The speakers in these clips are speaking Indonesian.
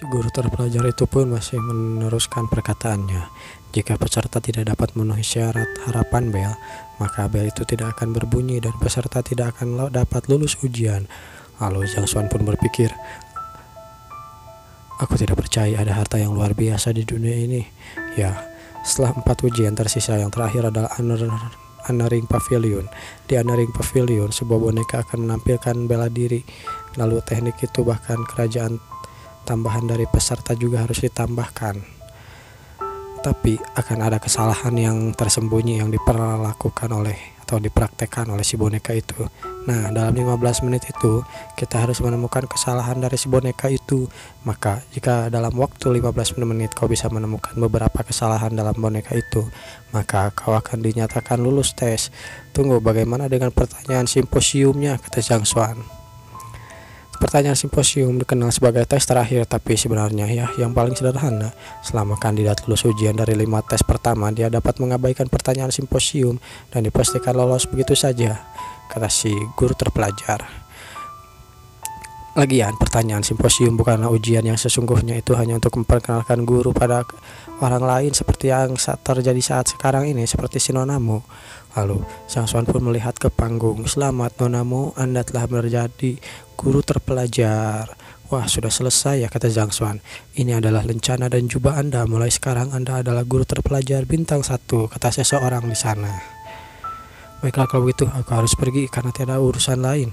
Si guru terpelajar itu pun masih meneruskan perkataannya. Jika peserta tidak dapat memenuhi syarat harapan bel, maka bel itu tidak akan berbunyi dan peserta tidak akan dapat lulus ujian. Lalu Zhang Xuan pun berpikir, aku tidak percaya ada harta yang luar biasa di dunia ini. Ya, setelah 4 ujian tersisa, yang terakhir adalah Honoring Pavilion. Di Honoring Pavilion, sebuah boneka akan menampilkan bela diri. Lalu teknik itu bahkan kerajaan tambahan dari peserta juga harus ditambahkan. Tapi akan ada kesalahan yang tersembunyi yang diperlakukan oleh atau dipraktekkan oleh si boneka itu. Nah, dalam 15 menit itu kita harus menemukan kesalahan dari si boneka itu. Maka jika dalam waktu 15 menit kau bisa menemukan beberapa kesalahan dalam boneka itu, maka kau akan dinyatakan lulus tes. Tunggu, bagaimana dengan pertanyaan simposiumnya, kata Zhang Xuan. Pertanyaan simposium dikenal sebagai tes terakhir, tapi sebenarnya ya yang paling sederhana. Selama kandidat lulus ujian dari 5 tes pertama, dia dapat mengabaikan pertanyaan simposium dan dipastikan lolos begitu saja, kata si guru terpelajar. Lagian, pertanyaan simposium bukanlah ujian yang sesungguhnya, itu hanya untuk memperkenalkan guru pada orang lain seperti yang terjadi saat sekarang ini, seperti si Nonamo. Lalu, Zhang Xuan pun melihat ke panggung. Selamat Nonamo, Anda telah menjadi guru terpelajar. Wah, sudah selesai ya, kata Zhang Xuan. Ini adalah lencana dan jubah Anda. Mulai sekarang Anda adalah guru terpelajar bintang 1, kata seseorang di sana. Baiklah kalau begitu, aku harus pergi karena tidak ada urusan lain.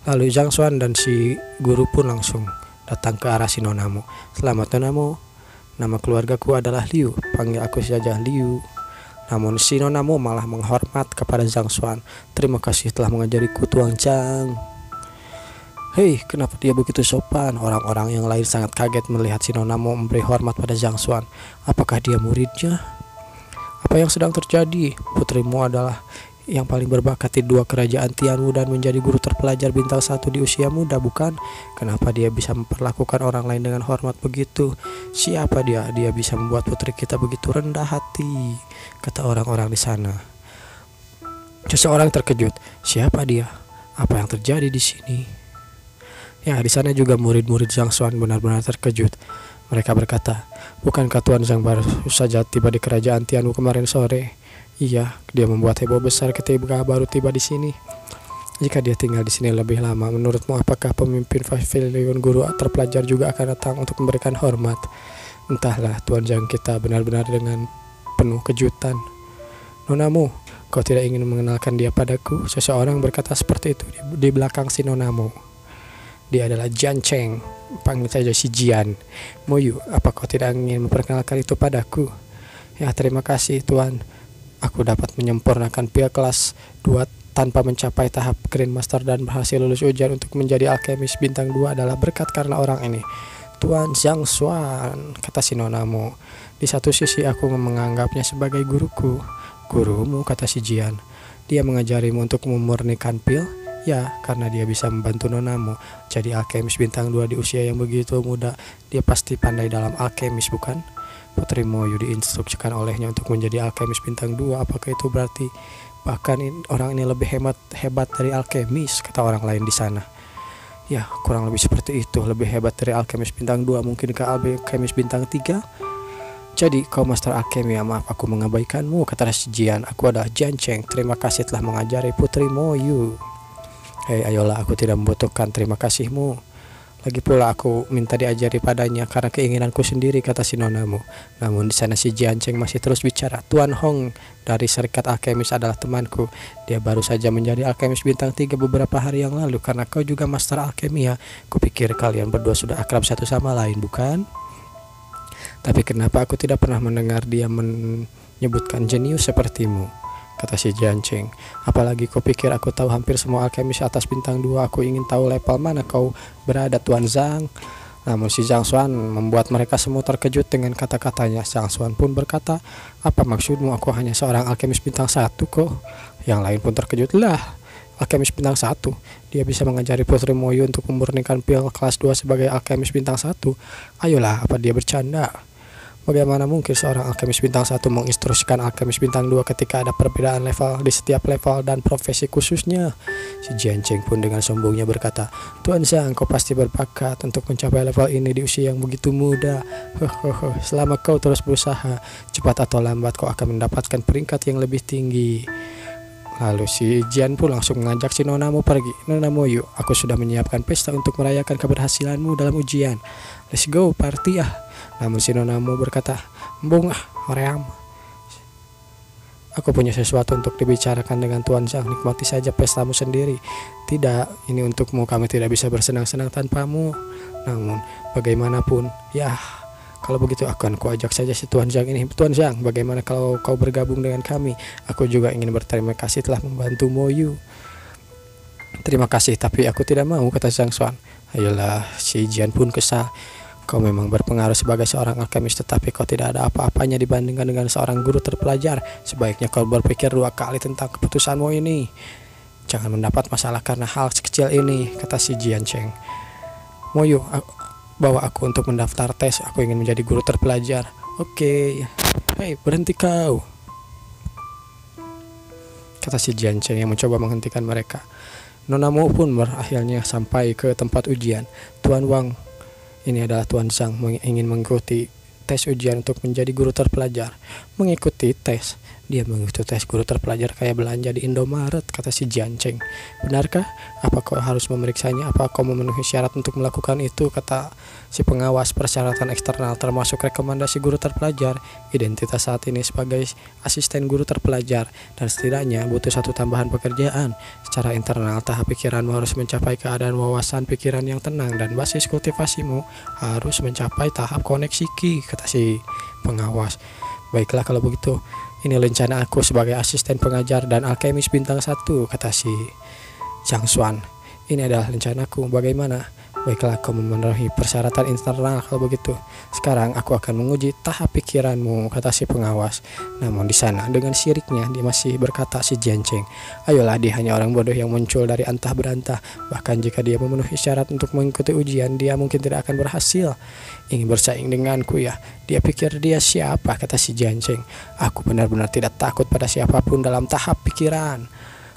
Lalu Zhang Xuan dan si guru pun langsung datang ke arah si Nonamo. Selamat Nonamo, nama keluargaku adalah Liu, panggil aku saja Liu. Namun si Nonamo malah menghormat kepada Zhang Xuan. Terima kasih telah mengajariku Tuan Zhang. Hei, kenapa dia begitu sopan? Orang-orang yang lain sangat kaget melihat si Nonamo memberi hormat pada Zhang Xuan. Apakah dia muridnya? Apa yang sedang terjadi? Putrimu adalah yang paling berbakat di 2 kerajaan Tianwu dan menjadi guru terpelajar bintang 1 di usia muda, bukan? Kenapa dia bisa memperlakukan orang lain dengan hormat begitu? Siapa dia? Dia bisa membuat putri kita begitu rendah hati, kata orang-orang di sana. Seseorang terkejut. Siapa dia? Apa yang terjadi di sini? Ya, di sana juga murid-murid Zhang Xuan benar-benar terkejut. Mereka berkata, bukankah Tuan Zhang baru saja tiba di kerajaan Tianwu kemarin sore? Iya, dia membuat heboh besar ketika baru tiba di sini. Jika dia tinggal di sini lebih lama, menurutmu apakah pemimpin pavilion guru terpelajar juga akan datang untuk memberikan hormat? Entahlah, Tuan Zhang kita benar-benar dengan penuh kejutan. Nonamo, kau tidak ingin mengenalkan dia padaku? Seseorang berkata seperti itu di belakang si Nonamo. Dia adalah Jian Cheng, panggil saja si Jian. Moyu, apa kau tidak ingin memperkenalkan itu padaku? Ya, terima kasih Tuan. Aku dapat menyempurnakan pil kelas 2 tanpa mencapai tahap Grandmaster dan berhasil lulus ujian untuk menjadi alkemis bintang 2 adalah berkat karena orang ini. Tuan Zhang Xuan, kata si Nonamo. Di satu sisi aku menganggapnya sebagai guruku. Gurumu, kata si Jian. Dia mengajarimu untuk memurnikan pil? Ya, karena dia bisa membantu Nonamo jadi alkemis bintang 2 di usia yang begitu muda. Dia pasti pandai dalam alkemis, bukan? Putri Moyu diinstruksikan olehnya untuk menjadi alkemis bintang 2. Apakah itu berarti bahkan orang ini lebih hebat dari alkemis, kata orang lain di sana. Ya, kurang lebih seperti itu. Lebih hebat dari alkemis bintang 2. Mungkinkah alkemis bintang 3? Jadi kau master alkemi, ya maaf aku mengabaikanmu, kata si Jian. Aku adalah Jian Cheng. Terima kasih telah mengajari Putri Moyu. Hei, ayolah, aku tidak membutuhkan terima kasihmu. Lagi pula aku minta diajari padanya karena keinginanku sendiri, kata si Nonamo. Namun di sana si Jian Cheng masih terus bicara. Tuan Hong dari Serikat Alkemis adalah temanku. Dia baru saja menjadi alkemis bintang 3 beberapa hari yang lalu. Karena kau juga master alkemia, kupikir kalian berdua sudah akrab satu sama lain, bukan? Tapi kenapa aku tidak pernah mendengar dia menyebutkan jenius sepertimu, kata si Jian Cheng. Apalagi kau pikir aku tahu hampir semua alkemis atas bintang 2. Aku ingin tahu level mana kau berada, Tuan Zhang. Namun si Zhang Xuan membuat mereka semua terkejut dengan kata-katanya. Zhang Xuan pun berkata, apa maksudmu? Aku hanya seorang alkemis bintang 1 kok. Yang lain pun terkejut. Lah, alkemis bintang 1? Dia bisa mengajari Putri Moyu untuk memurnikan pil kelas 2 sebagai alkemis bintang 1? Ayolah, apa dia bercanda? Bagaimana mungkin seorang alkemis bintang 1 menginstruksikan alkemis bintang 2 ketika ada perbedaan level di setiap level dan profesi khususnya? Si Jiancheng pun dengan sombongnya berkata, Tuan Zhang, kau pasti berbakat untuk mencapai level ini di usia yang begitu muda. Selama kau terus berusaha, cepat atau lambat kau akan mendapatkan peringkat yang lebih tinggi. Lalu si Jian pun langsung mengajak si Nona Mo pergi. Nona Mo, yuk, aku sudah menyiapkan pesta untuk merayakan keberhasilanmu dalam ujian. Let's go, party ah. Namun si Nona Mo berkata, Mbong ah, Hoream. Aku punya sesuatu untuk dibicarakan dengan Tuan Zhang, nikmati saja pestamu sendiri. Tidak, ini untukmu, kami tidak bisa bersenang-senang tanpamu. Namun, bagaimanapun, ya, kalau begitu akan kuajak saja si Tuan Zhang ini. Tuan Zhang, bagaimana kalau kau bergabung dengan kami? Aku juga ingin berterima kasih telah membantu Moyu. Terima kasih, tapi aku tidak mau, kata Zhang Xuan. Ayolah, si Jian pun kesal. Kau memang berpengaruh sebagai seorang alkemis, tetapi kau tidak ada apa-apanya dibandingkan dengan seorang guru terpelajar. Sebaiknya kau berpikir 2 kali tentang keputusanmu ini. Jangan mendapat masalah karena hal sekecil ini, kata si Jiancheng. Moyu, bawa aku untuk mendaftar tes. Aku ingin menjadi guru terpelajar. Oke. Hei, berhenti kau, kata si Jiancheng yang mencoba menghentikan mereka. Nona Mo pun berakhirnya sampai ke tempat ujian. Tuan Wang, ini adalah Tuan Zhang ingin mengikuti tes ujian untuk menjadi guru terpelajar. Mengikuti tes? Dia mengikuti tes guru terpelajar kayak belanja di Indomaret, kata si Jiancheng. Benarkah? Apa kau harus memeriksanya? Apa kau memenuhi syarat untuk melakukan itu? Kata si pengawas. Persyaratan eksternal termasuk rekomendasi guru terpelajar, identitas saat ini sebagai asisten guru terpelajar, dan setidaknya butuh 1 tambahan pekerjaan. Secara internal, tahap pikiranmu harus mencapai keadaan wawasan pikiran yang tenang, dan basis kultivasimu harus mencapai tahap koneksi Qi, kata si pengawas. Baiklah kalau begitu, ini rencana aku sebagai asisten pengajar dan alkemis bintang 1, kata si Zhang Xuan. Ini adalah rencanaku, bagaimana? Baiklah, kau memenuhi persyaratan internal kalau begitu. Sekarang aku akan menguji tahap pikiranmu, kata si pengawas. Namun di sana dengan siriknya dia masih berkata si Jiancheng, ayolah, dia hanya orang bodoh yang muncul dari antah berantah. Bahkan jika dia memenuhi syarat untuk mengikuti ujian, dia mungkin tidak akan berhasil. Ingin bersaing denganku ya? Dia pikir dia siapa, kata si Jiancheng. Aku benar-benar tidak takut pada siapapun dalam tahap pikiran.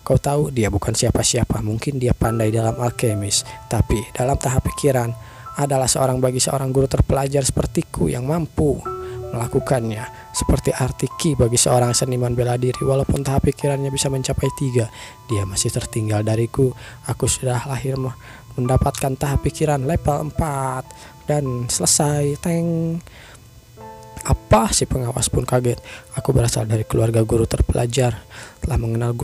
Kau tahu, dia bukan siapa-siapa. Mungkin dia pandai dalam alkemis, tapi dalam tahap pikiran adalah bagi seorang guru terpelajar sepertiku yang mampu melakukannya. Seperti arti Qi bagi seorang seniman bela diri. Walaupun tahap pikirannya bisa mencapai 3, dia masih tertinggal dariku. Aku sudah lahir mendapatkan tahap pikiran level 4 dan selesai. Teng. Apa? Si pengawas pun kaget. Aku berasal dari keluarga guru terpelajar, telah mengenal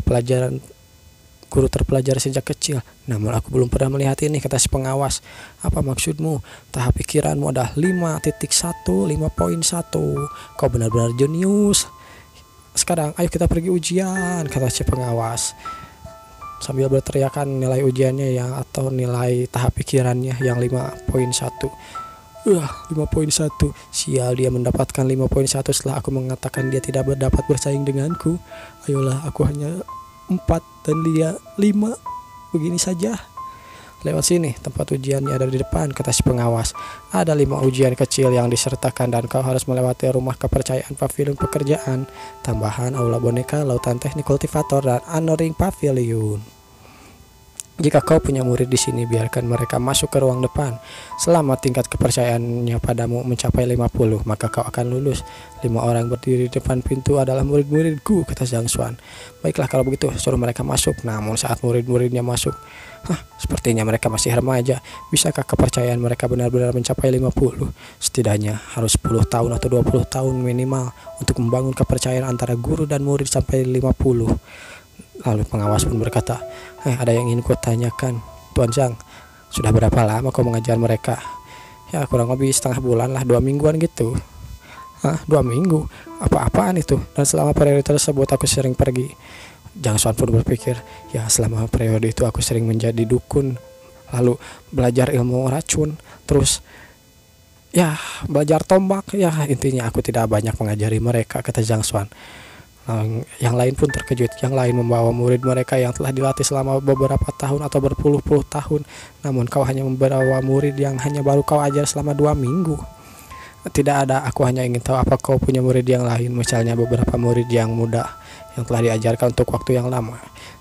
guru terpelajar sejak kecil. Namun aku belum pernah melihat ini, kata si pengawas. Apa maksudmu? Tahap pikiranmu adalah 5.1, 5.1. Kau benar-benar jenius. Sekarang ayo kita pergi ujian, kata si pengawas, sambil berteriakan nilai ujiannya atau nilai tahap pikirannya yang 5.1. 5.1. Sial, dia mendapatkan 5.1 setelah aku mengatakan dia tidak dapat bersaing denganku. Ayolah, aku hanya 4 dan dia 5. Begini saja. Lewat sini, tempat ujiannya ada di depan, kata si pengawas. Ada 5 ujian kecil yang disertakan dan kau harus melewati rumah kepercayaan, pavilion pekerjaan, tambahan aula boneka, lautan teknik kultivator, dan anoring pavilion. Jika kau punya murid di sini, biarkan mereka masuk ke ruang depan. Selama tingkat kepercayaannya padamu mencapai 50, maka kau akan lulus. 5 orang berdiri di depan pintu adalah murid-muridku, kata Zhang Xuan. Baiklah kalau begitu, suruh mereka masuk. Namun saat murid-muridnya masuk, sepertinya mereka masih remaja. Bisakah kepercayaan mereka benar-benar mencapai 50? Setidaknya harus 10 tahun atau 20 tahun minimal untuk membangun kepercayaan antara guru dan murid sampai 50. Lalu pengawas pun berkata, ada yang ingin kutanyakan, Tuan Zhang. Sudah berapa lama kau mengajar mereka? Ya kurang lebih setengah bulan lah, 2 mingguan gitu. 2 minggu? Apa-apaan itu? Dan selama periode tersebut aku sering pergi. Zhang Xuan pun berpikir, ya selama periode itu aku sering menjadi dukun, lalu belajar ilmu racun, terus ya belajar tombak. Ya intinya aku tidak banyak mengajari mereka, kata Zhang Xuan. Yang lain pun terkejut. Yang lain membawa murid mereka yang telah dilatih selama beberapa tahun atau berpuluh-puluh tahun. Namun kau hanya membawa murid yang hanya baru kau ajar selama 2 minggu. Tidak ada, aku hanya ingin tahu apa kau punya murid yang lain, misalnya beberapa murid yang muda yang telah diajarkan untuk waktu yang lama.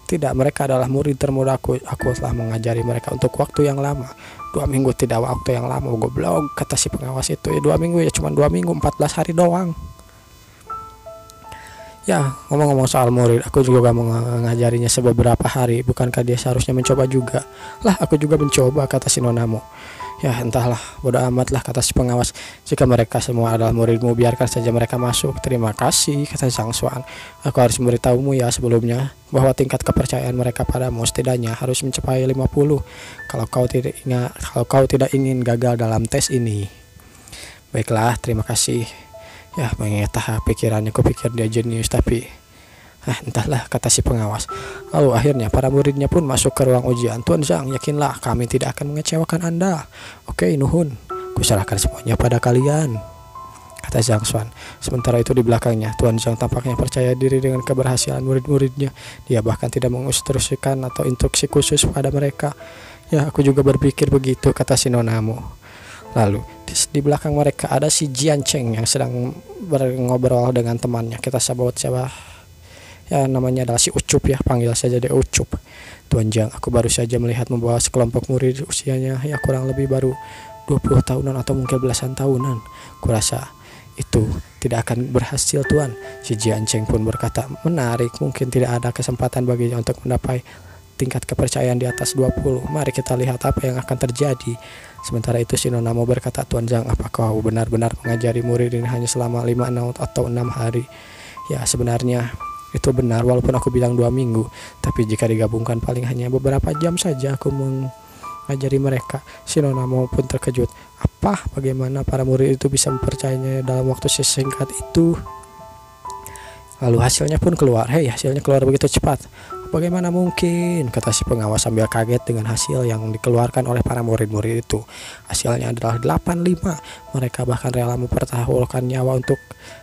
Tidak, mereka adalah murid termuda aku telah mengajari mereka untuk waktu yang lama. 2 minggu tidak waktu yang lama, goblok, kata si pengawas itu. Ya 2 minggu, ya cuma 2 minggu, 14 hari doang. Ya, ngomong-ngomong soal murid, aku juga mengajarinya sebeberapa hari. Bukankah dia seharusnya mencoba juga? Lah, aku juga mencoba, kata si Nonamo. Ya entahlah, bodo amat lah, kata si pengawas. Jika mereka semua adalah muridmu, biarkan saja mereka masuk. Terima kasih, kata Zhang Xuan. Aku harus memberitahumu ya sebelumnya bahwa tingkat kepercayaan mereka padamu setidaknya harus mencapai 50 kalau kau tidak ingin gagal dalam tes ini. Baiklah, terima kasih. Ya, mengingat pikirannya, kupikir dia jenius, tapi entahlah, kata si pengawas. Lalu akhirnya para muridnya pun masuk ke ruang ujian. Tuan Zhang, yakinlah kami tidak akan mengecewakan Anda. Oke, nuhun. Kuserahkan semuanya pada kalian, kata Zhang Xuan. Sementara itu di belakangnya, Tuan Zhang tampaknya percaya diri dengan keberhasilan murid-muridnya. Dia bahkan tidak menginstruksikan atau instruksi khusus pada mereka. Ya, aku juga berpikir begitu, kata si Nonamo. Lalu di belakang mereka ada si Jian Cheng yang sedang ngobrol dengan temannya. Kita sebut siapa? Ya, namanya adalah si Ucup ya, panggil saja dia Ucup. Tuan Zhang, aku baru saja melihat membawa sekelompok murid usianya ya kurang lebih baru 20 tahunan atau mungkin belasan tahunan. Kurasa itu tidak akan berhasil, Tuan. Si Jian Cheng pun berkata, menarik, mungkin tidak ada kesempatan baginya untuk mendapat tingkat kepercayaan di atas 20. Mari kita lihat apa yang akan terjadi. Sementara itu si Nonamo berkata, Tuan Zhang, apakah kau benar-benar mengajari murid ini hanya selama 5 atau 6 hari? Ya, sebenarnya itu benar, walaupun aku bilang 2 minggu, tapi jika digabungkan paling hanya beberapa jam saja aku mengajari mereka. Si Nonamo pun terkejut. Apa? Bagaimana para murid itu bisa mempercayainya dalam waktu sesingkat itu? Lalu hasilnya pun keluar. Hei, hasilnya keluar begitu cepat. Bagaimana mungkin? Kata si pengawas sambil kaget dengan hasil yang dikeluarkan oleh para murid-murid itu. Hasilnya adalah 85. Mereka bahkan rela mempertaruhkan nyawa untuk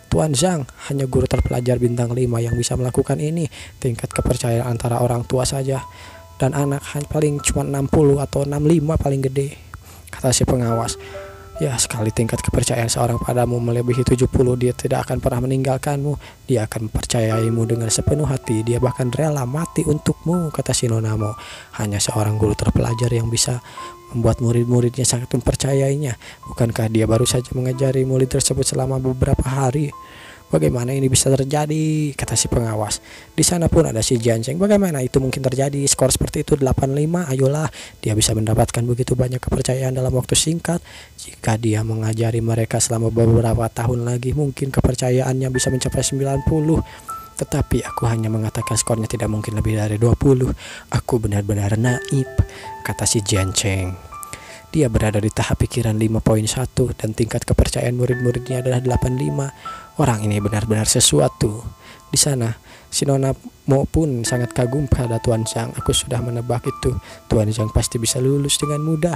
Tuan Zhang. Hanya guru terpelajar bintang 5 yang bisa melakukan ini. Tingkat kepercayaan antara orang tua saja dan anak paling cuma 60 atau 65 paling gede, kata si pengawas. Ya, sekali tingkat kepercayaan seorang padamu melebihi 70, dia tidak akan pernah meninggalkanmu. Dia akan mempercayaimu dengan sepenuh hati. Dia bahkan rela mati untukmu, kata si Nonamo. Hanya seorang guru terpelajar yang bisa membuat murid-muridnya sangat mempercayainya. Bukankah dia baru saja mengajari murid tersebut selama beberapa hari? Bagaimana ini bisa terjadi, kata si pengawas. Di sana pun ada si Jian Cheng. Bagaimana itu mungkin terjadi? Skor seperti itu 85, ayolah. Dia bisa mendapatkan begitu banyak kepercayaan dalam waktu singkat. Jika dia mengajari mereka selama beberapa tahun lagi, mungkin kepercayaannya bisa mencapai 90. Tetapi aku hanya mengatakan skornya tidak mungkin lebih dari 20. Aku benar-benar naif, kata si Jian Cheng. Dia berada di tahap pikiran 5.1 dan tingkat kepercayaan murid-muridnya adalah 85. Orang ini benar-benar sesuatu. Di sana, si Nonamo pun sangat kagum pada Tuan Zhang. Aku sudah menebak itu. Tuan Zhang pasti bisa lulus dengan mudah.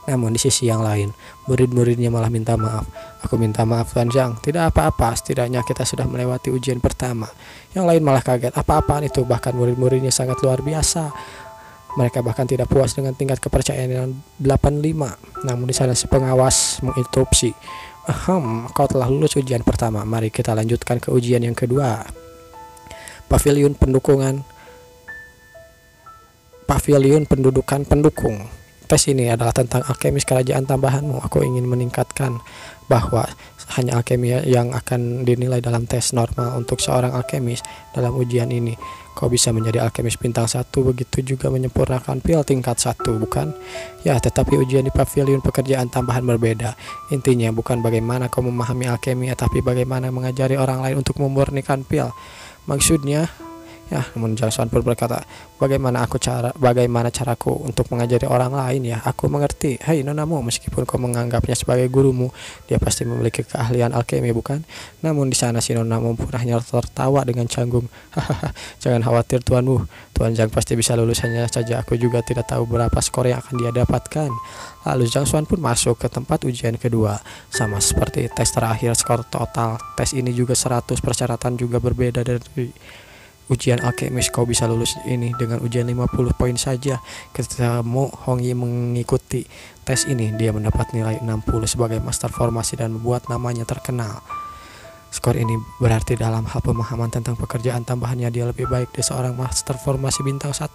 Namun di sisi yang lain, murid-muridnya malah minta maaf. Aku minta maaf Tuan Zhang. Tidak apa-apa, setidaknya kita sudah melewati ujian pertama. Yang lain malah kaget. Apa-apaan itu? Bahkan murid-muridnya sangat luar biasa. Mereka bahkan tidak puas dengan tingkat kepercayaan yang 85. Namun di sana si pengawas menginterupsi. Kau telah lulus ujian pertama. Mari kita lanjutkan ke ujian yang kedua. Pavilion pendudukan pendukung. Tes ini adalah tentang alkemis kerajaan tambahanmu. Aku ingin meningkatkan bahwa hanya alkemi yang akan dinilai dalam tes normal untuk seorang alkemis. Dalam ujian ini kau bisa menjadi alkemis bintang 1, begitu juga menyempurnakan pil tingkat 1, bukan? Ya, tetapi ujian di pavilion pekerjaan tambahan berbeda. Intinya bukan bagaimana kau memahami alkemi, tapi bagaimana mengajari orang lain untuk memurnikan pil. Maksudnya, ya, namun Zhang Xuan pun berkata, bagaimana caraku untuk mengajari orang lain? Ya, aku mengerti. Hei Nonamo, meskipun kau menganggapnya sebagai gurumu, dia pasti memiliki keahlian alkemi, bukan? Namun di sana si Nonamo pun hanya tertawa dengan canggung. Jangan khawatir tuanmu, Tuan Zhang pasti bisa lulus, hanya saja aku juga tidak tahu berapa skor yang akan dia dapatkan. Lalu Zhang Xuan pun masuk ke tempat ujian kedua. Sama seperti tes terakhir, skor total tes ini juga 100, persyaratan juga berbeda dari ujian alkemis kau bisa lulus ini dengan ujian 50 poin saja. Ketika Mo Hongyi mengikuti tes ini, dia mendapat nilai 60 sebagai master formasi dan membuat namanya terkenal. Skor ini berarti dalam hal pemahaman tentang pekerjaan tambahannya dia lebih baik dari seorang master formasi bintang 1.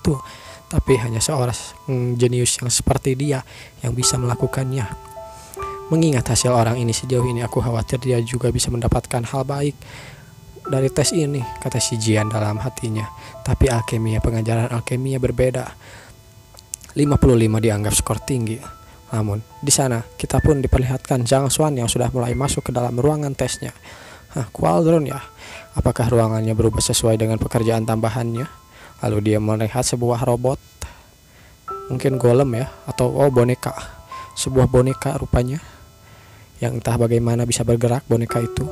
Tapi hanya seorang jenius yang seperti dia yang bisa melakukannya. Mengingat hasil orang ini sejauh ini, aku khawatir dia juga bisa mendapatkan hal baik dari tes ini, kata si Jian dalam hatinya. Tapi pengajaran alkimia berbeda. 55 dianggap skor tinggi. Namun, di sana kita pun diperlihatkan Zhang Xuan yang sudah mulai masuk ke dalam ruangan tesnya. Kualdron ya? Apakah ruangannya berubah sesuai dengan pekerjaan tambahannya? Lalu dia melihat sebuah robot. Mungkin golem ya? Atau boneka. Sebuah boneka rupanya. Yang entah bagaimana bisa bergerak boneka itu.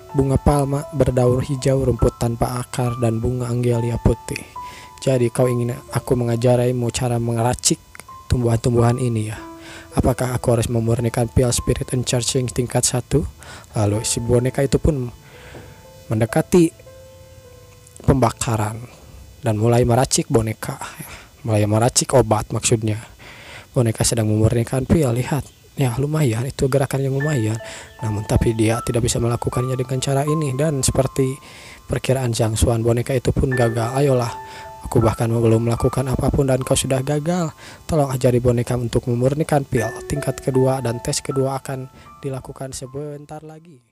Bunga palma berdaun hijau, rumput tanpa akar, dan bunga anggelia putih. Jadi kau ingin aku mengajarimu cara mengeracik tumbuhan-tumbuhan ini ya? Apakah aku harus memurnikan pil spirit enchanting tingkat 1? Lalu si boneka itu pun mendekati pembakaran dan mulai meracik boneka. Mulai meracik obat maksudnya. Boneka sedang memurnikan pil, lihat. Ya lumayan, itu gerakan yang lumayan. Namun tapi dia tidak bisa melakukannya dengan cara ini. Dan seperti perkiraan Zhang Xuan, boneka itu pun gagal. Ayolah, aku bahkan belum melakukan apapun dan kau sudah gagal. Tolong ajari boneka untuk memurnikan pil tingkat kedua dan tes kedua akan dilakukan sebentar lagi.